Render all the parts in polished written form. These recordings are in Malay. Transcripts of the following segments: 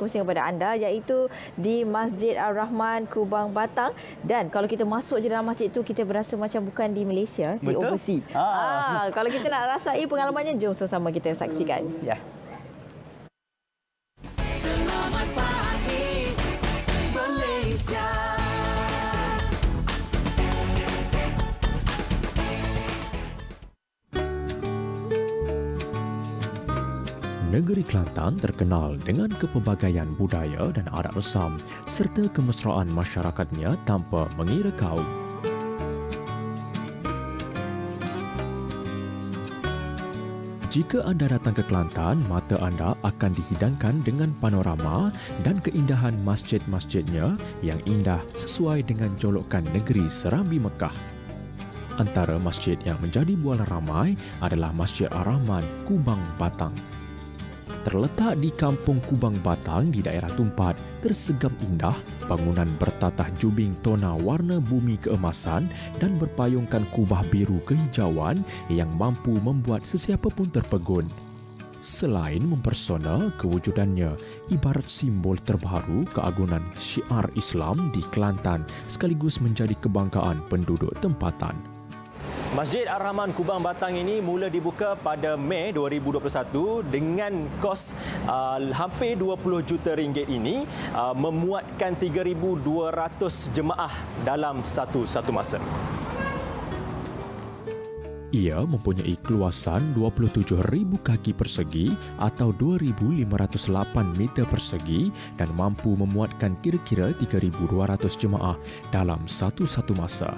kongsikan kepada anda iaitu di Masjid Ar-Rahman Kubang Batang, dan kalau kita masuk je dalam masjid itu kita berasa macam bukan di Malaysia, di overseas. Kalau kita nak rasai pengalamannya, jom sama-sama kita saksikan. Ya. Selamat pagi Malaysia. Negeri Kelantan terkenal dengan kepelbagaian budaya dan adat resam serta kemesraan masyarakatnya tanpa mengira kaum. Jika anda datang ke Kelantan, mata anda akan dihidangkan dengan panorama dan keindahan masjid-masjidnya yang indah sesuai dengan jolokan negeri Serambi Mekah. Antara masjid yang menjadi bualan ramai adalah Masjid Ar-Rahman Kubang Batang. Terletak di Kampung Kubang Batang di daerah Tumpat, tersegam indah, bangunan bertatah jubing tona warna bumi keemasan dan berpayungkan kubah biru kehijauan yang mampu membuat sesiapa pun terpegun. Selain mempersona, kewujudannya ibarat simbol terbaru keagungan syiar Islam di Kelantan sekaligus menjadi kebanggaan penduduk tempatan. Masjid Ar-Rahman Kubang Batang ini mula dibuka pada Mei 2021 dengan kos hampir 20 juta ringgit ini memuatkan 3,200 jemaah dalam satu masa. Ia mempunyai keluasan 27,000 kaki persegi atau 2,508 meter persegi dan mampu memuatkan kira-kira 3,200 jemaah dalam satu masa.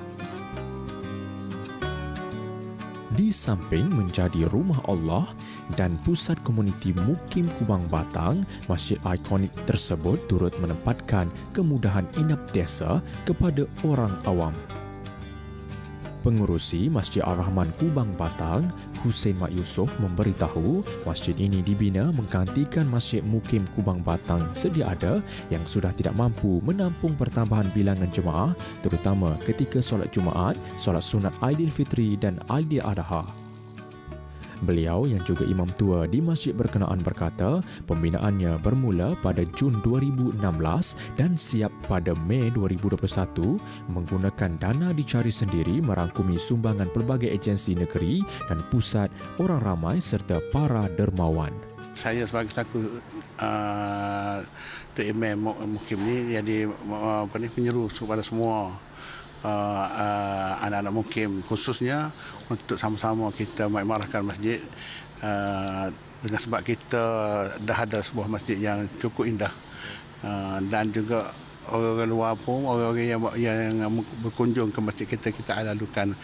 Di samping menjadi rumah Allah dan pusat komuniti Mukim Kubang Batang, masjid ikonik tersebut turut menempatkan kemudahan inap desa kepada orang awam. Pengurusi Masjid Ar-Rahman Kubang Batang, Hussein Mak Yusof memberitahu masjid ini dibina menggantikan Masjid Mukim Kubang Batang sedia ada yang sudah tidak mampu menampung pertambahan bilangan jemaah terutama ketika solat Jumaat, solat sunat Aidilfitri dan Aidiladha. Beliau yang juga imam tua di masjid berkenaan berkata pembinaannya bermula pada Jun 2016 dan siap pada Mei 2021 menggunakan dana dicari sendiri merangkumi sumbangan pelbagai agensi negeri dan pusat, orang ramai serta para dermawan. Saya sebagai selaku Imam Mukim ni jadi penyeru kepada semua anak-anak Mukim, khususnya untuk sama-sama kita mengimarahkan masjid dengan sebab kita dah ada sebuah masjid yang cukup indah dan juga orang luar pun, orang-orang yang berkunjung ke masjid kita lalukan.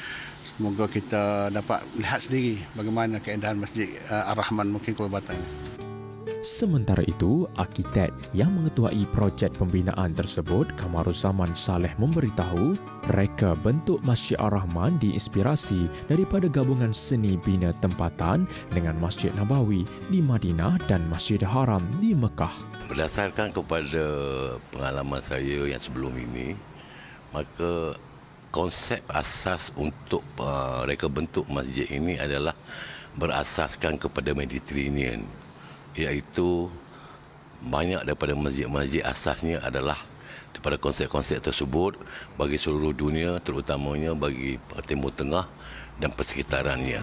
Semoga kita dapat lihat sendiri bagaimana keindahan Masjid Ar-Rahman Mukim Kubang Batang. Sementara itu, arkitek yang mengetuai projek pembinaan tersebut, Kamaruzzaman Saleh memberitahu, reka bentuk Masjid Ar-Rahman diinspirasi daripada gabungan seni bina tempatan dengan Masjid Nabawi di Madinah dan Masjidil Haram di Mekah. Berdasarkan kepada pengalaman saya yang sebelum ini, maka konsep asas untuk reka bentuk masjid ini adalah berasaskan kepada Mediterranean, iaitu banyak daripada masjid-masjid asasnya adalah daripada konsep-konsep tersebut bagi seluruh dunia, terutamanya bagi Timur Tengah dan persekitarannya.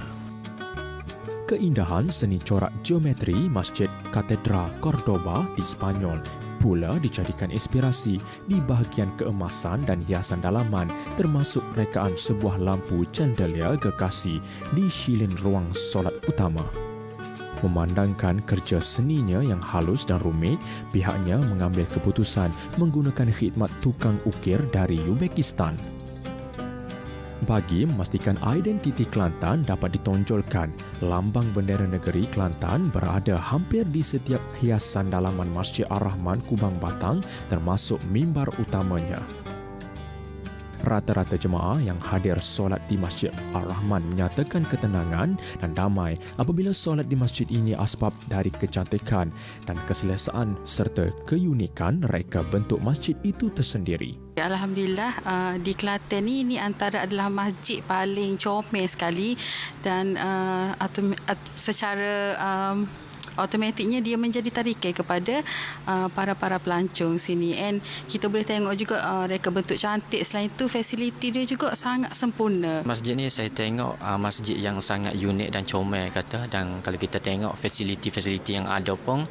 Keindahan seni corak geometri Masjid Katedral Cordoba di Spanyol pula dijadikan inspirasi di bahagian keemasan dan hiasan dalaman termasuk rekaan sebuah lampu chandelier gergasi di silin ruang solat utama. Memandangkan kerja seninya yang halus dan rumit, pihaknya mengambil keputusan menggunakan khidmat tukang ukir dari Uzbekistan. Bagi memastikan identiti Kelantan dapat ditonjolkan, lambang bendera negeri Kelantan berada hampir di setiap hiasan dalaman Masjid Ar-Rahman Kubang Batang termasuk mimbar utamanya. Rata-rata jemaah yang hadir solat di Masjid Ar-Rahman menyatakan ketenangan dan damai apabila solat di masjid ini asbab dari kecantikan dan keselesaan serta keunikan reka bentuk masjid itu tersendiri. Alhamdulillah di Kelantan ini antara adalah masjid paling comel sekali dan secara automatiknya dia menjadi tarikan kepada para pelancong sini. And kita boleh tengok juga reka bentuk cantik. Selain itu, fasiliti dia juga sangat sempurna. Masjid ni saya tengok masjid yang sangat unik dan comel kata, dan kalau kita tengok fasiliti-fasiliti yang ada pun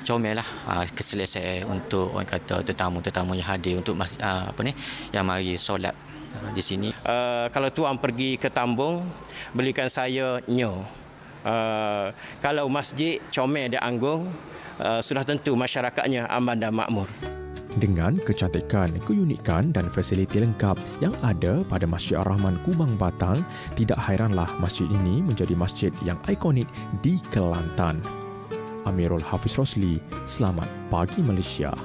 comel lah, keselesaan untuk orang kata tetamu-tetamu yang hadir untuk yang mari solat di sini. Kalau tuan pergi ke Tambung, belikan saya nyo. Kalau masjid comel dan anggung, sudah tentu masyarakatnya aman dan makmur. Dengan kecantikan, keunikan dan fasiliti lengkap yang ada pada Masjid Ar-Rahman Kubang Batang, tidak hairanlah masjid ini menjadi masjid yang ikonik di Kelantan. Amirul Hafiz Rosli, Selamat Pagi Malaysia.